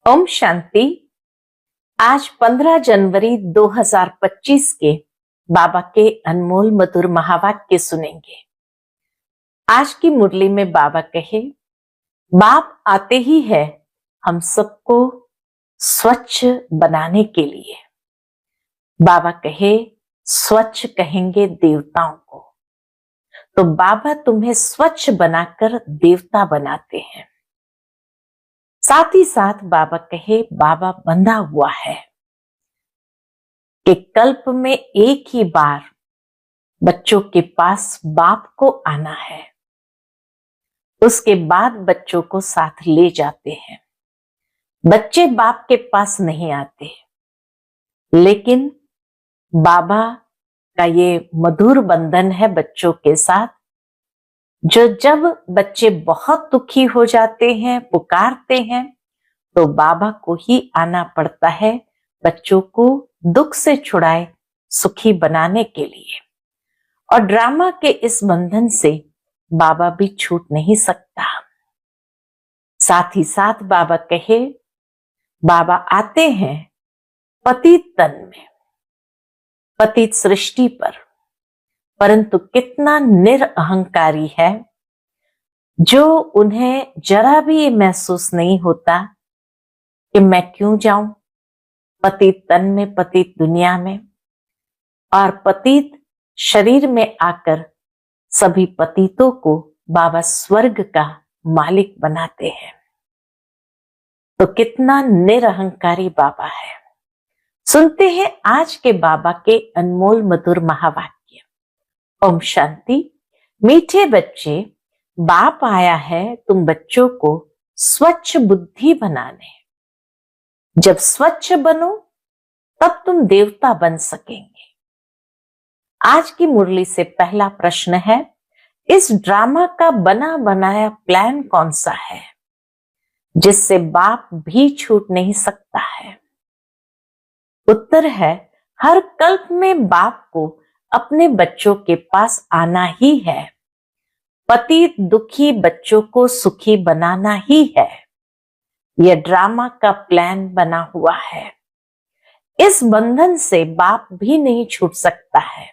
ओम शांति। आज 15 जनवरी 2025 के बाबा के अनमोल मधुर महावाक्य सुनेंगे। आज की मुरली में बाबा कहे, बाप आते ही है हम सबको स्वच्छ बनाने के लिए। बाबा कहे स्वच्छ कहेंगे देवताओं को, तो बाबा तुम्हें स्वच्छ बनाकर देवता बनाते हैं। साथ ही साथ बाबा कहे बाबा बंधा हुआ है कि कल्प में एक ही बार बच्चों के पास बाप को आना है, उसके बाद बच्चों को साथ ले जाते हैं। बच्चे बाप के पास नहीं आते, लेकिन बाबा का ये मधुर बंधन है बच्चों के साथ, जो जब बच्चे बहुत दुखी हो जाते हैं, पुकारते हैं, तो बाबा को ही आना पड़ता है बच्चों को दुख से छुड़ाए सुखी बनाने के लिए। और ड्रामा के इस बंधन से बाबा भी छूट नहीं सकता। साथ ही साथ बाबा कहे बाबा आते हैं पतित तन में, पतित सृष्टि पर, परंतु कितना निरअहंकारी है, जो उन्हें जरा भी ये महसूस नहीं होता कि मैं क्यों जाऊं पतित तन में, पतित दुनिया में, और पतित शरीर में आकर सभी पतितों को बाबा स्वर्ग का मालिक बनाते हैं। तो कितना निरअहंकारी बाबा है। सुनते हैं आज के बाबा के अनमोल मधुर महावाक्य। ओम शांति। मीठे बच्चे, बाप आया है तुम बच्चों को स्वच्छ बुद्धि बनाने। जब स्वच्छ बनो तब तुम देवता बन सकेंगे। आज की मुरली से पहला प्रश्न है, इस ड्रामा का बना बनाया प्लान कौन सा है जिससे बाप भी छूट नहीं सकता है? उत्तर है, हर कल्प में बाप को अपने बच्चों के पास आना ही है। पतित दुखी बच्चों को सुखी बनाना ही है। यह ड्रामा का प्लान बना हुआ है। इस बंधन से बाप भी नहीं छूट सकता है।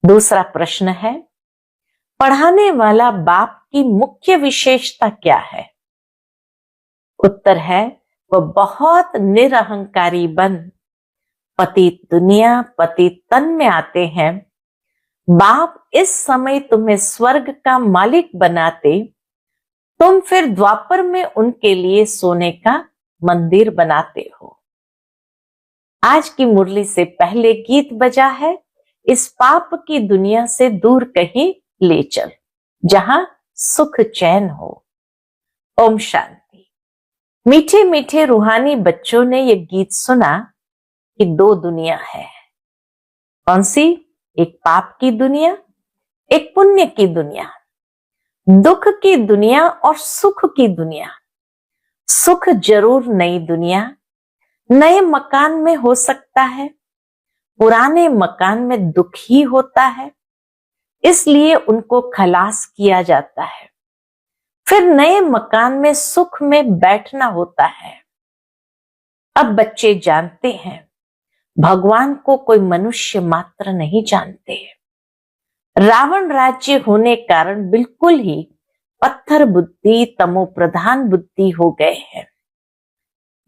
दूसरा प्रश्न है, पढ़ाने वाला बाप की मुख्य विशेषता क्या है? उत्तर है, वह बहुत निरअहंकारी बन पतित दुनिया, पतित तन में आते हैं। बाप इस समय तुम्हें स्वर्ग का मालिक बनाते, तुम फिर द्वापर में उनके लिए सोने का मंदिर बनाते हो। आज की मुरली से पहले गीत बजा है, इस पाप की दुनिया से दूर कहीं ले चल, जहां सुख चैन हो। ओम शांति। मीठे मीठे रूहानी बच्चों ने यह गीत सुना कि दो दुनिया है। कौन सी? एक पाप की दुनिया, एक पुण्य की दुनिया। दुख की दुनिया और सुख की दुनिया। सुख जरूर नई दुनिया, नए मकान में हो सकता है, पुराने मकान में दुख ही होता है, इसलिए उनको खलास किया जाता है। फिर नए मकान में सुख में बैठना होता है। अब बच्चे जानते हैं भगवान को कोई मनुष्य मात्र नहीं जानते। रावण राज्य होने कारण बिल्कुल ही पत्थर बुद्धि, तमो प्रधान बुद्धि हो गए हैं।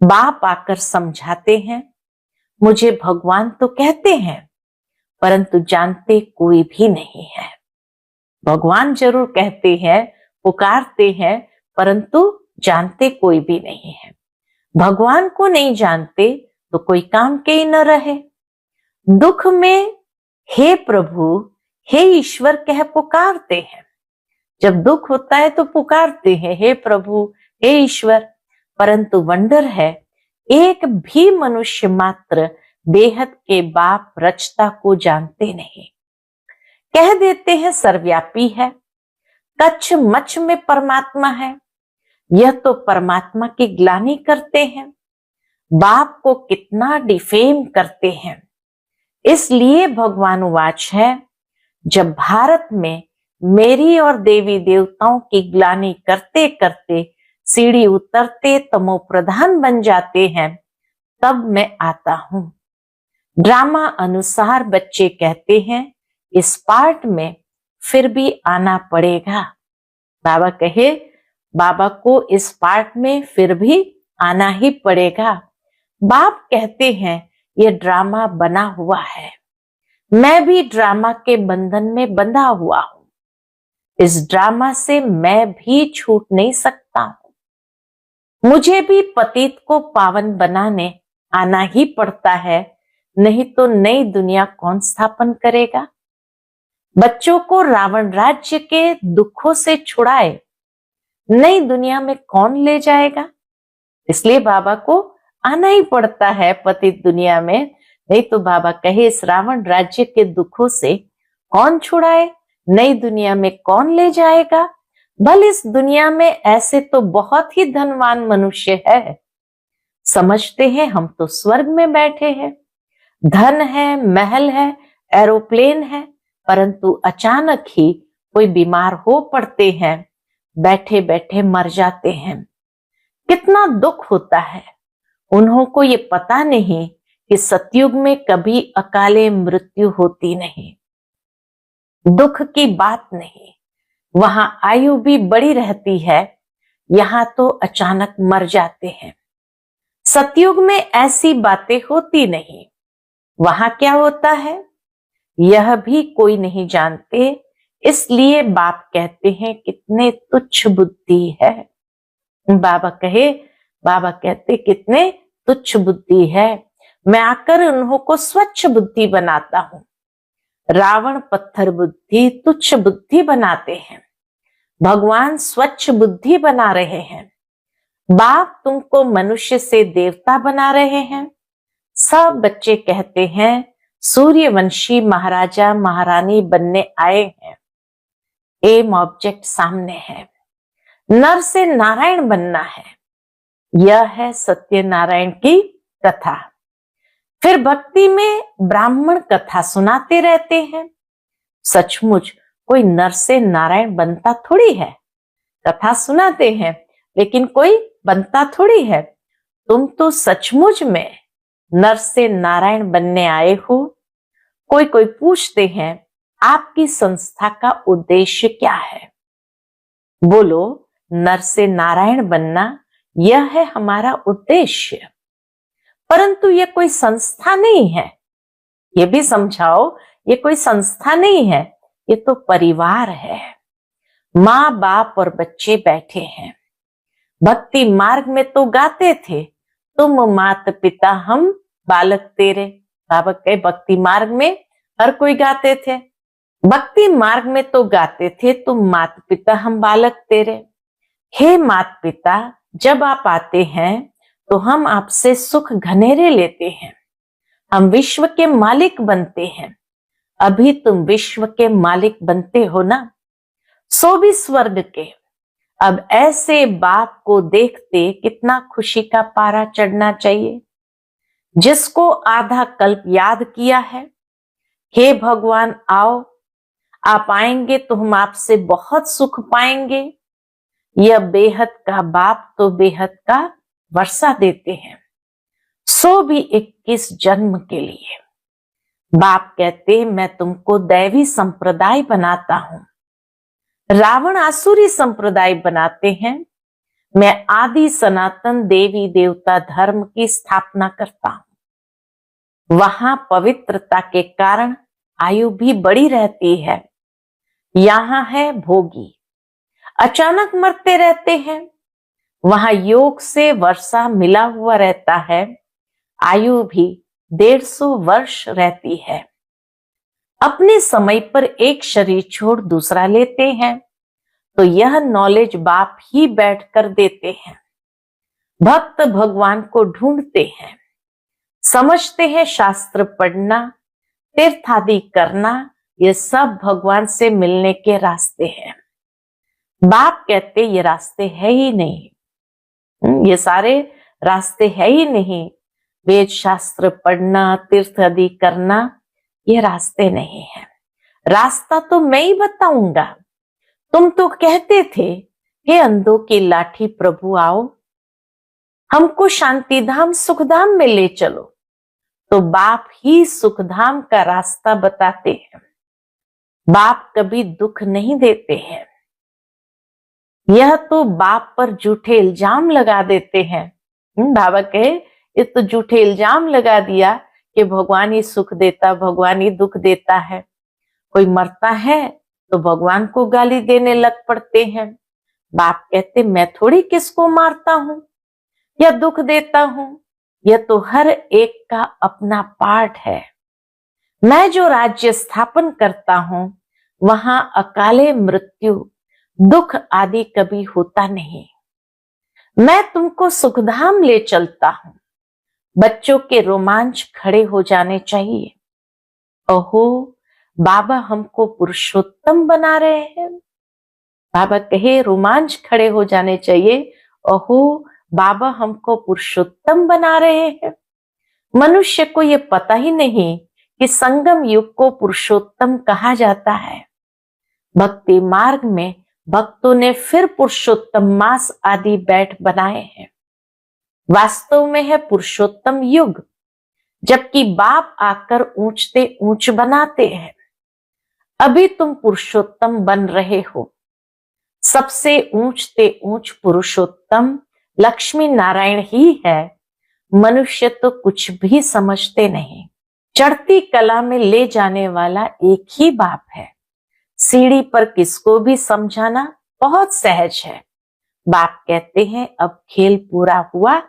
बाप आकर समझाते हैं, मुझे भगवान तो कहते हैं, परंतु जानते कोई भी नहीं है। भगवान जरूर कहते हैं, पुकारते हैं, परंतु जानते कोई भी नहीं है। भगवान को नहीं जानते तो कोई काम के ही न रहे। दुख में हे प्रभु, हे ईश्वर कह पुकारते हैं। जब दुख होता है तो पुकारते हैं, हे प्रभु, हे ईश्वर, परंतु वंडर है, एक भी मनुष्य मात्र बेहद के बाप रचता को जानते नहीं। कह देते हैं सर्वव्यापी है, कच्छ मच्छ में परमात्मा है। यह तो परमात्मा की ग्लानि करते हैं, बाप को कितना डिफेम करते हैं। इसलिए भगवान वाच है, जब भारत में मेरी और देवी देवताओं की ग्लानि करते करते सीढ़ी उतरते तमो प्रधान बन जाते हैं, तब मैं आता हूं। ड्रामा अनुसार बच्चे कहते हैं इस पार्ट में फिर भी आना पड़ेगा। बाबा कहे बाबा को इस पार्ट में फिर भी आना ही पड़ेगा। बाप कहते हैं ये ड्रामा बना हुआ है, मैं भी ड्रामा के बंधन में बंधा हुआ हूं, इस ड्रामा से मैं भी छूट नहीं सकता हूं। मुझे भी पतित को पावन बनाने आना ही पड़ता है, नहीं तो नई दुनिया कौन स्थापन करेगा। बच्चों को रावण राज्य के दुखों से छुड़ाए नई दुनिया में कौन ले जाएगा। इसलिए बाबा को आना ही पड़ता है पतित दुनिया में, नहीं तो बाबा कहे इस रावण राज्य के दुखों से कौन छुड़ाए, नई दुनिया में कौन ले जाएगा। भले इस दुनिया में ऐसे तो बहुत ही धनवान मनुष्य है, समझते हैं हम तो स्वर्ग में बैठे हैं, धन है, महल है, एरोप्लेन है, परंतु अचानक ही कोई बीमार हो पड़ते हैं, बैठे बैठे मर जाते हैं। कितना दुख होता है। उन्हों को ये पता नहीं कि सतयुग में कभी अकाले मृत्यु होती नहीं, दुख की बात नहीं, वहां आयु भी बड़ी रहती है, यहां तो अचानक मर जाते हैं। सतयुग में ऐसी बातें होती नहीं, वहां क्या होता है यह भी कोई नहीं जानते। इसलिए बाप कहते हैं कितने तुच्छ बुद्धि है। बाबा कहते कितने तुच्छ बुद्धि है। मैं आकर उन्हों को स्वच्छ बुद्धि बनाता हूं। रावण पत्थर बुद्धि, तुच्छ बुद्धि बनाते हैं, भगवान स्वच्छ बुद्धि बना रहे हैं। बाप तुमको मनुष्य से देवता बना रहे हैं। सब बच्चे कहते हैं सूर्यवंशी महाराजा महारानी बनने आए हैं। एम ऑब्जेक्ट सामने है, नर से नारायण बनना है। यह है सत्यनारायण की कथा। फिर भक्ति में ब्राह्मण कथा सुनाते रहते हैं। सचमुच कोई नर से नारायण बनता थोड़ी है, कथा सुनाते हैं लेकिन कोई बनता थोड़ी है। तुम तो सचमुच में नर से नारायण बनने आए हो। कोई कोई पूछते हैं आपकी संस्था का उद्देश्य क्या है। बोलो नर से नारायण बनना, यह है हमारा उद्देश्य। परंतु यह कोई संस्था नहीं है, यह भी समझाओ, ये कोई संस्था नहीं है, ये तो परिवार है। माँ बाप और बच्चे बैठे हैं। भक्ति मार्ग में तो गाते थे तुम मात पिता हम बालक तेरे। बाबा के भक्ति मार्ग में हर कोई गाते थे, भक्ति मार्ग में तो गाते थे तुम मात पिता हम बालक तेरे। हे मात पिता, जब आप आते हैं तो हम आपसे सुख घनेरे लेते हैं, हम विश्व के मालिक बनते हैं। अभी तुम विश्व के मालिक बनते हो ना, सो भी स्वर्ग के। अब ऐसे बाप को देखते कितना खुशी का पारा चढ़ना चाहिए। जिसको आधा कल्प याद किया है, हे भगवान आओ, आप आएंगे तो हम आपसे बहुत सुख पाएंगे। यह बेहद का बाप तो बेहद का वर्षा देते हैं, सो भी 21 जन्म के लिए। बाप कहते मैं तुमको दैवी संप्रदाय बनाता हूं, रावण आसुरी संप्रदाय बनाते हैं। मैं आदि सनातन देवी देवता धर्म की स्थापना करता हूं। वहां पवित्रता के कारण आयु भी बड़ी रहती है, यहां है भोगी, अचानक मरते रहते हैं। वहां योग से वर्षा मिला हुआ रहता है, आयु भी 150 वर्ष रहती है। अपने समय पर एक शरीर छोड़ दूसरा लेते हैं, तो यह नॉलेज बाप ही बैठकर देते हैं। भक्त भगवान को ढूंढते हैं, समझते हैं शास्त्र पढ़ना, तीर्थ आदि करना, ये सब भगवान से मिलने के रास्ते हैं। बाप कहते ये रास्ते है ही नहीं, ये सारे रास्ते है ही नहीं। वेद शास्त्र पढ़ना, तीर्थ आदि करना, ये रास्ते नहीं है। रास्ता तो मैं ही बताऊंगा। तुम तो कहते थे हे अंधों की लाठी प्रभु आओ, हमको शांतिधाम सुखधाम में ले चलो। तो बाप ही सुखधाम का रास्ता बताते हैं। बाप कभी दुख नहीं देते हैं। यह तो बाप पर झूठे इल्जाम लगा देते हैं। बाबा कहे ये तो झूठे इल्जाम लगा दिया कि भगवान ही सुख देता, भगवान ही दुख देता है। कोई मरता है तो भगवान को गाली देने लग पड़ते हैं। बाप कहते मैं थोड़ी किसको मारता हूं या दुख देता हूं, यह तो हर एक का अपना पार्ट है। मैं जो राज्य स्थापन करता हूं वहां अकाले मृत्यु दुख आदि कभी होता नहीं। मैं तुमको सुखधाम ले चलता हूं। बच्चों के रोमांच खड़े हो जाने चाहिए। ओहो बाबा हमको पुरुषोत्तम बना रहे हैं। बाबा कहे रोमांच खड़े हो जाने चाहिए। ओहो बाबा हमको पुरुषोत्तम बना रहे हैं। मनुष्य को ये पता ही नहीं कि संगम युग को पुरुषोत्तम कहा जाता है। भक्ति मार्ग में भक्तों ने फिर पुरुषोत्तम मास आदि बैठ बनाए हैं। वास्तव में है पुरुषोत्तम युग, जबकि बाप आकर ऊंचते ऊंच बनाते हैं। अभी तुम पुरुषोत्तम बन रहे हो। सबसे ऊंचते ऊंच पुरुषोत्तम लक्ष्मी नारायण ही है। मनुष्य तो कुछ भी समझते नहीं। चढ़ती कला में ले जाने वाला एक ही बाप है। सीढ़ी पर किसको भी समझाना बहुत सहज है। बाप कहते हैं अब खेल पूरा हुआ,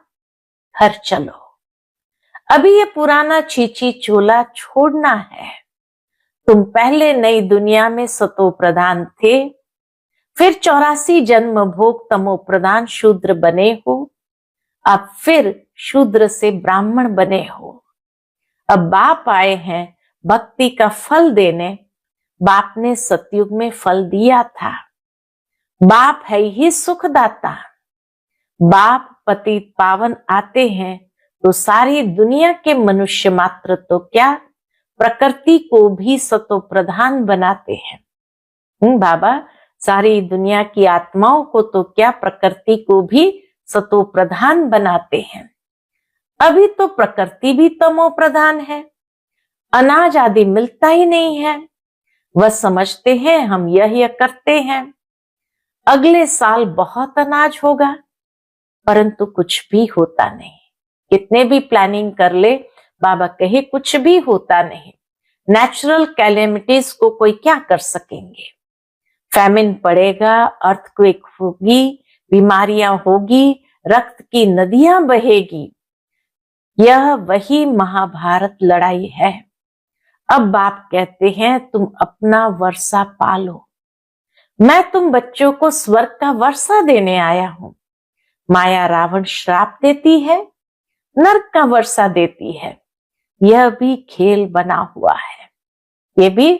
घर चलो। अभी ये पुराना चीची चोला छोड़ना है। तुम पहले नई दुनिया में सतो प्रधान थे, फिर 84 जन्म भोग तमो प्रधान शूद्र बने हो, अब फिर शूद्र से ब्राह्मण बने हो। अब बाप आए हैं भक्ति का फल देने। बाप ने सतयुग में फल दिया था। बाप है ही सुखदाता। बाप पतित पावन आते हैं तो सारी दुनिया के मनुष्य मात्र तो क्या प्रकृति को भी सतो प्रधान बनाते हैं। बाबा सारी दुनिया की आत्माओं को तो क्या प्रकृति को भी सतो प्रधान बनाते हैं। अभी तो प्रकृति भी तमो प्रधान है। अनाज आदि मिलता ही नहीं है। वह समझते हैं हम यह करते हैं, अगले साल बहुत अनाज होगा, परंतु कुछ भी होता नहीं। कितने भी प्लानिंग कर ले, बाबा कहे कुछ भी होता नहीं। नेचुरल कैलेमिटीज को कोई क्या कर सकेंगे। फैमिन पड़ेगा, अर्थक्वेक होगी, बीमारियां होगी, रक्त की नदियां बहेगी। यह वही महाभारत लड़ाई है। अब बाप कहते हैं तुम अपना वर्षा पालो। मैं तुम बच्चों को स्वर्ग का वर्षा देने आया हूं। माया रावण श्राप देती है, नरक का वर्षा देती है। यह भी खेल बना हुआ है। ये भी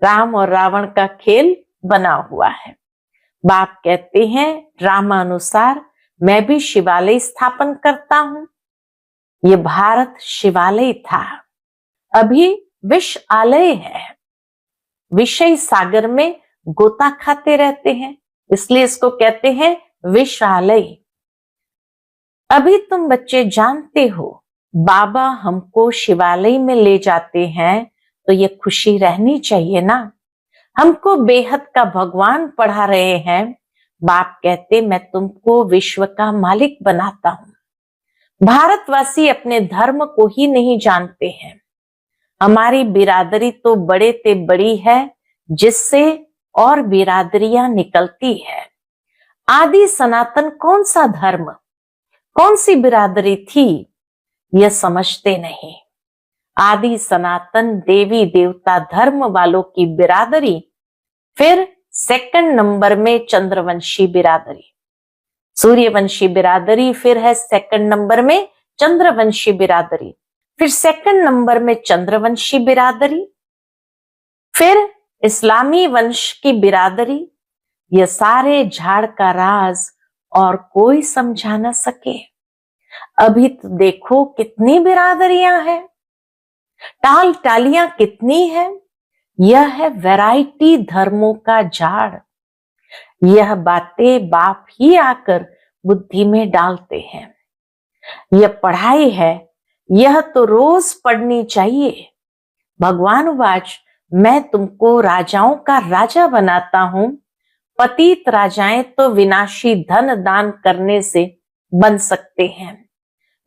राम और रावण का खेल बना हुआ है। बाप कहते हैं ड्रामानुसार मैं भी शिवालय स्थापन करता हूं। ये भारत शिवालय था, अभी विष आलय है। विषय सागर में गोता खाते रहते हैं, इसलिए इसको कहते हैं विषालय। अभी तुम बच्चे जानते हो बाबा हमको शिवालय में ले जाते हैं तो ये खुशी रहनी चाहिए ना। हमको बेहद का भगवान पढ़ा रहे हैं। बाप कहते मैं तुमको विश्व का मालिक बनाता हूं। भारतवासी अपने धर्म को ही नहीं जानते हैं। हमारी बिरादरी तो बड़े ते बड़ी है, जिससे और बिरादरियां निकलती है। आदि सनातन कौन सा धर्म, कौन सी बिरादरी थी, यह समझते नहीं। आदि सनातन देवी देवता धर्म वालों की बिरादरी, फिर सेकंड नंबर में चंद्रवंशी बिरादरी, सूर्यवंशी बिरादरी, फिर है सेकंड नंबर में चंद्रवंशी बिरादरी, फिर सेकंड नंबर में चंद्रवंशी बिरादरी, फिर इस्लामी वंश की बिरादरी। यह सारे झाड़ का राज और कोई समझा न सके। अभी तो देखो कितनी बिरादरियां हैं, टाल टालियां कितनी है। यह है वैरायटी धर्मों का झाड़। यह बातें बाप ही आकर बुद्धि में डालते हैं। यह पढ़ाई है, यह तो रोज पढ़नी चाहिए। भगवान वाच, मैं तुमको राजाओं का राजा बनाता हूं। पतित राजाएं तो विनाशी धन दान करने से बन सकते हैं।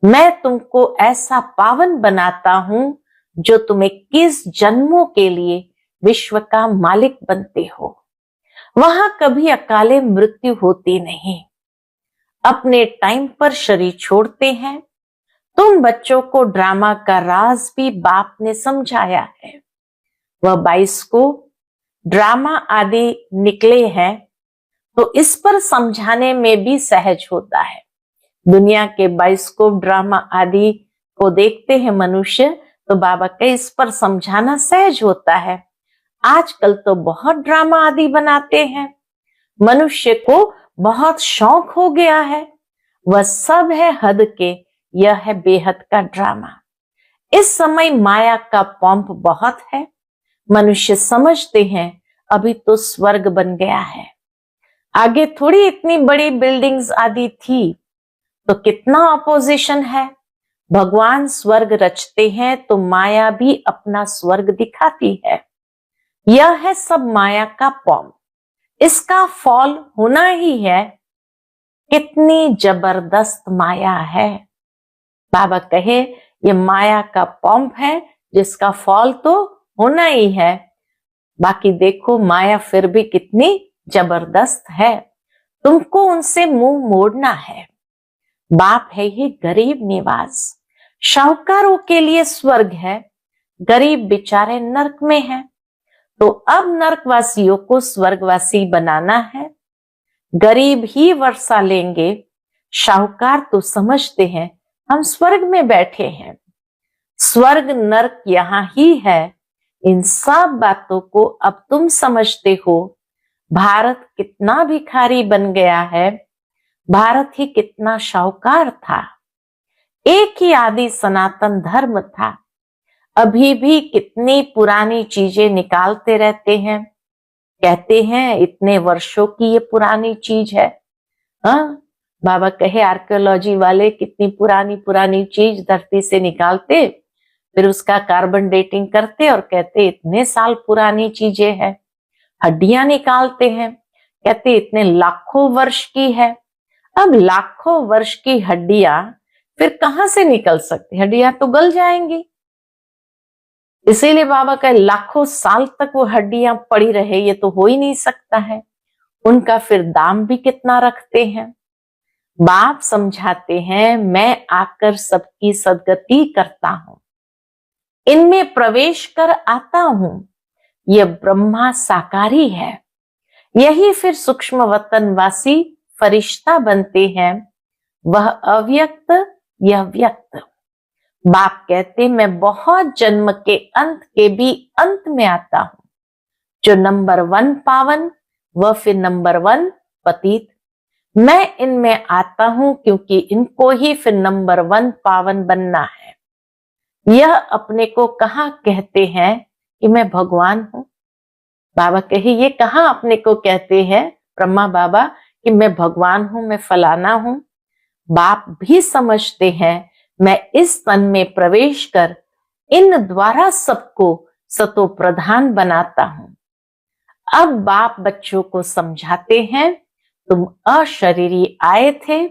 मैं तुमको ऐसा पावन बनाता हूं जो तुम 21 जन्मों के लिए विश्व का मालिक बनते हो। वहां कभी अकाले मृत्यु होती नहीं। अपने टाइम पर शरीर छोड़ते हैं। तुम बच्चों को ड्रामा का राज भी बाप ने समझाया है। वह 22 को ड्रामा आदि निकले हैं, तो इस पर समझाने में भी सहज होता है। दुनिया के 22 को ड्रामा आदि को देखते हैं मनुष्य, तो बाबा के इस पर समझाना सहज होता है। आजकल तो बहुत ड्रामा आदि बनाते हैं। मनुष्य को बहुत शौक हो गया है। वह सब है हद के, यह है बेहद का ड्रामा। इस समय माया का पंप बहुत है। मनुष्य समझते हैं अभी तो स्वर्ग बन गया है। आगे थोड़ी इतनी बड़ी बिल्डिंग्स आदि थी, तो कितना अपोजिशन है। भगवान स्वर्ग रचते हैं तो माया भी अपना स्वर्ग दिखाती है। यह है सब माया का पंप। इसका फॉल होना ही है। कितनी जबरदस्त माया है। बाबा कहे ये माया का पंप है, जिसका फॉल तो होना ही है। बाकी देखो माया फिर भी कितनी जबरदस्त है। तुमको उनसे मुंह मोड़ना है। बाप है ये गरीब निवास। शाहूकारों के लिए स्वर्ग है, गरीब बेचारे नरक में हैं। तो अब नरकवासियों को स्वर्गवासी बनाना है। गरीब ही वर्षा लेंगे। शाहूकार तो समझते हैं हम स्वर्ग में बैठे हैं। स्वर्ग नरक यहां ही है। इन सब बातों को अब तुम समझते हो। भारत कितना भिखारी बन गया है। भारत ही कितना शाहूकार था। एक ही आदि सनातन धर्म था। अभी भी कितनी पुरानी चीजें निकालते रहते हैं। कहते हैं इतने वर्षों की ये पुरानी चीज है। हाँ, बाबा कहे आर्कियोलॉजी वाले कितनी पुरानी पुरानी चीज धरती से निकालते, फिर उसका कार्बन डेटिंग करते और कहते इतने साल पुरानी चीजें हैं। हड्डियां निकालते हैं, कहते इतने लाखों वर्ष की है। अब लाखों वर्ष की हड्डियां फिर कहां से निकल सकती? हड्डियां तो गल जाएंगी। इसीलिए बाबा का लाखों साल तक वो हड्डियां पड़ी रहे, ये तो हो ही नहीं सकता है। उनका फिर दाम भी कितना रखते हैं। बाप समझाते हैं मैं आकर सबकी सदगति करता हूं, इनमें प्रवेश कर आता हूं। यह ब्रह्मा साकारी है। यही फिर सूक्ष्म वतनवासी फरिश्ता बनते हैं। वह अव्यक्त, यह व्यक्त। बाप कहते मैं बहुत जन्म के अंत के भी अंत में आता हूं। जो नंबर 1 पावन, वह फिर नंबर 1 पतित। मैं इनमें आता हूं क्योंकि इनको ही फिर नंबर 1 पावन बनना है। यह अपने को कहां कहते हैं कि मैं भगवान हूं? बाबा कहे ये कहां अपने को कहते हैं ब्रह्मा बाबा कि मैं भगवान हूं, मैं फलाना हूं। बाप भी समझते हैं मैं इस तन में प्रवेश कर इन द्वारा सबको सतो प्रधान बनाता हूं। अब बाप बच्चों को समझाते हैं तुम अशरीरी आए थे,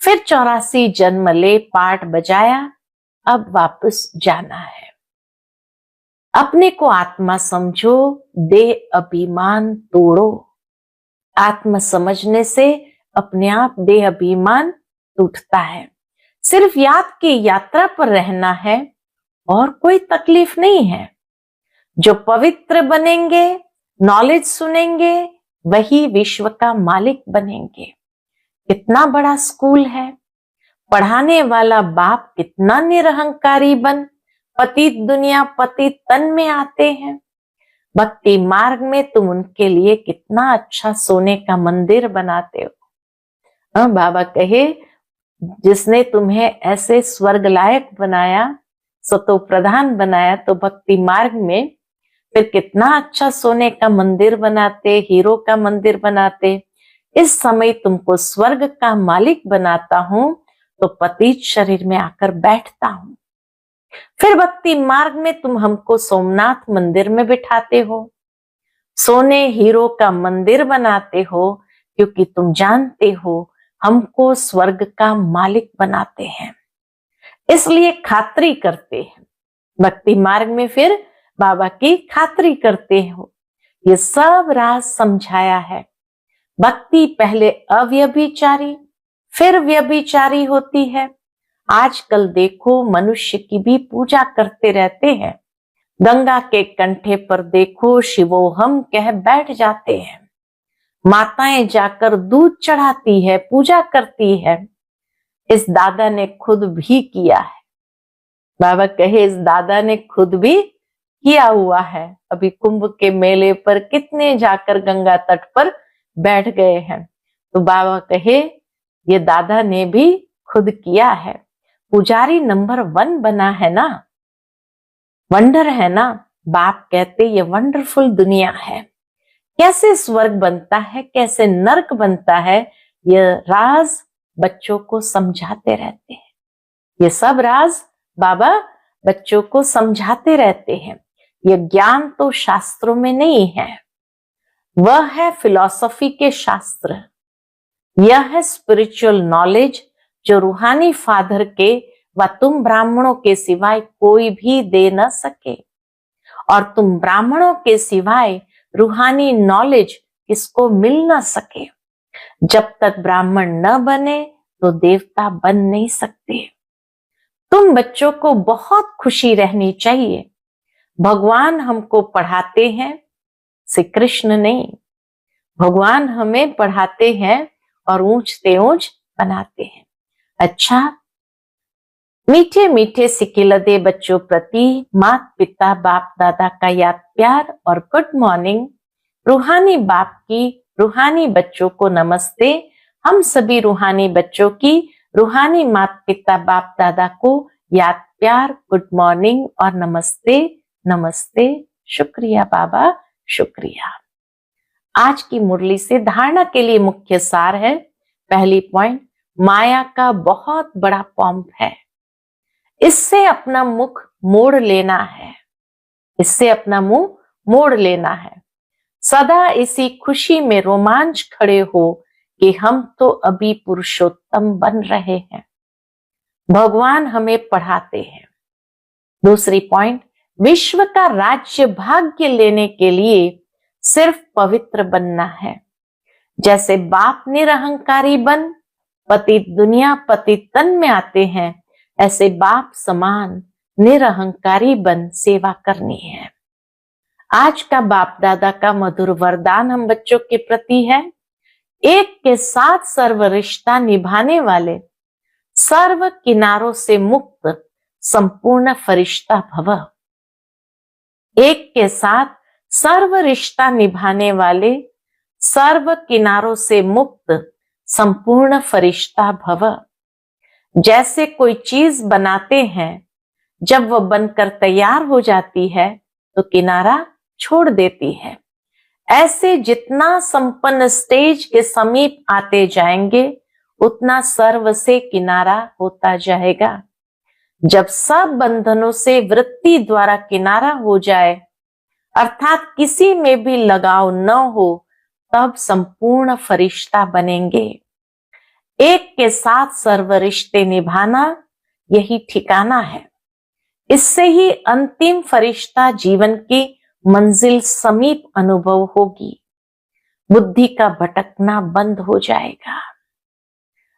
फिर 84 जन्म ले पाठ बजाया, अब वापस जाना है। अपने को आत्मा समझो, देह अभिमान तोड़ो। आत्मा समझने से अपने आप देह अभिमान टूटता है। सिर्फ याद की यात्रा पर रहना है और कोई तकलीफ नहीं है। जो पवित्र बनेंगे, नॉलेज सुनेंगे, वही विश्व का मालिक बनेंगे। कितना बड़ा स्कूल है। पढ़ाने वाला बाप कितना निरहंकारी बन पतित दुनिया पतित तन में आते हैं। भक्ति मार्ग में तुम उनके लिए कितना अच्छा सोने का मंदिर बनाते हो। बाबा कहे जिसने तुम्हें ऐसे स्वर्ग लायक बनाया, सतो प्रधान बनाया, तो भक्ति मार्ग में फिर कितना अच्छा सोने का मंदिर बनाते, हीरो का मंदिर बनाते। इस समय तुमको स्वर्ग का मालिक बनाता हूं तो पतित शरीर में आकर बैठता हूं। फिर भक्ति मार्ग में तुम हमको सोमनाथ मंदिर में बिठाते हो, सोने हीरो का मंदिर बनाते हो, क्योंकि तुम जानते हो हमको स्वर्ग का मालिक बनाते हैं, इसलिए खातरी करते हैं। भक्ति मार्ग में फिर बाबा की खातरी करते हो। ये सब राज समझाया है। भक्ति पहले अव्यभिचारी फिर व्यभिचारी होती है। आजकल देखो मनुष्य की भी पूजा करते रहते हैं। गंगा के कंठे पर देखो शिवोहम कह बैठ जाते हैं। माताएं जाकर दूध चढ़ाती है, पूजा करती है। इस दादा ने खुद भी किया है। बाबा कहे इस दादा ने खुद भी किया हुआ है। अभी कुंभ के मेले पर कितने जाकर गंगा तट पर बैठ गए हैं। तो बाबा कहे ये दादा ने भी खुद किया है। पुजारी नंबर 1 बना है ना, वंडर है ना। बाप कहते ये वंडरफुल दुनिया है। कैसे स्वर्ग बनता है, कैसे नरक बनता है, ये राज बच्चों को समझाते रहते हैं। ये सब राज बाबा बच्चों को समझाते रहते हैं। ये ज्ञान तो शास्त्रों में नहीं है, वह है फिलॉसफी के शास्त्र। यह है स्पिरिचुअल नॉलेज जो रूहानी फादर के व तुम ब्राह्मणों के सिवाय कोई भी दे न सके। और तुम ब्राह्मणों के सिवाय रूहानी नॉलेज किसको मिल न सके। जब तक ब्राह्मण न बने तो देवता बन नहीं सकते। तुम बच्चों को बहुत खुशी रहनी चाहिए। भगवान हमको पढ़ाते हैं, श्री कृष्ण नहीं। भगवान हमें पढ़ाते हैं और ऊंचते ऊंच बनाते हैं। अच्छा, मीठे मीठे सिकिलदे बच्चों प्रति माता पिता बाप दादा का याद प्यार और गुड मॉर्निंग। रूहानी बाप की रूहानी बच्चों को नमस्ते। हम सभी रूहानी बच्चों की रूहानी माता पिता बाप दादा को याद प्यार, गुड मॉर्निंग और नमस्ते नमस्ते। शुक्रिया बाबा, शुक्रिया। आज की मुरली से धारणा के लिए मुख्य सार है। पहली पॉइंट, माया का बहुत बड़ा पंप है, इससे अपना मुख मोड़ लेना है। इससे अपना मुंह मोड़ लेना है। सदा इसी खुशी में रोमांच खड़े हो कि हम तो अभी पुरुषोत्तम बन रहे हैं। भगवान हमें पढ़ाते हैं। दूसरी पॉइंट, विश्व का राज्य भाग्य लेने के लिए सिर्फ पवित्र बनना है। जैसे बाप निरहंकारी बन पतित दुनिया पतित तन में आते हैं, ऐसे बाप समान निरहंकारी बन सेवा करनी है। आज का बाप दादा का मधुर वरदान हम बच्चों के प्रति है। एक के साथ सर्व रिश्ता निभाने वाले, सर्व किनारों से मुक्त संपूर्ण फरिश्ता भव। एक के साथ सर्व रिश्ता निभाने वाले, सर्व किनारों से मुक्त संपूर्ण फरिश्ता भव। जैसे कोई चीज बनाते हैं, जब वह बनकर तैयार हो जाती है तो किनारा छोड़ देती है। ऐसे जितना संपन्न स्टेज के समीप आते जाएंगे उतना सर्व से किनारा होता जाएगा। जब सब बंधनों से वृत्ति द्वारा किनारा हो जाए, अर्थात किसी में भी लगाव न हो, तब संपूर्ण फरिश्ता बनेंगे। एक के साथ सर्व रिश्ते निभाना यही ठिकाना है। इससे ही अंतिम फरिश्ता जीवन की मंजिल समीप अनुभव होगी। बुद्धि का भटकना बंद हो जाएगा।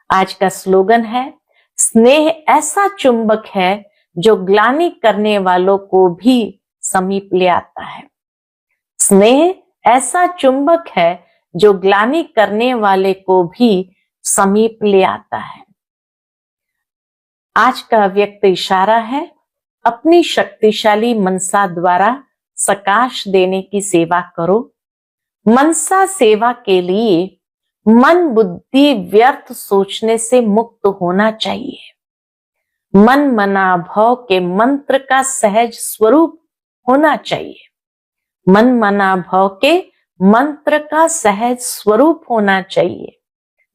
आज का स्लोगन है, स्नेह ऐसा चुंबक है जो ग्लानि करने वालों को भी समीप ले आता है। स्नेह ऐसा चुंबक है जो ग्लानि करने वाले को भी समीप ले आता है। आज का व्यक्त इशारा है, अपनी शक्तिशाली मनसा द्वारा सकाश देने की सेवा करो। मनसा सेवा के लिए मन बुद्धि व्यर्थ सोचने से मुक्त होना चाहिए। मन मना भाव के मंत्र का सहज स्वरूप होना चाहिए। मन मना भाव के मंत्र का सहज स्वरूप होना चाहिए।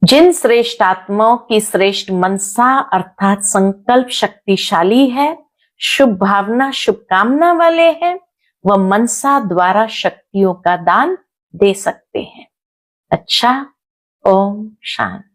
जिन श्रेष्ठ आत्माओं की श्रेष्ठ मनसा अर्थात संकल्प शक्तिशाली है, शुभ भावना शुभकामना वाले हैं, वह मनसा द्वारा शक्तियों का दान दे सकते हैं। अच्छा, ओम शांति।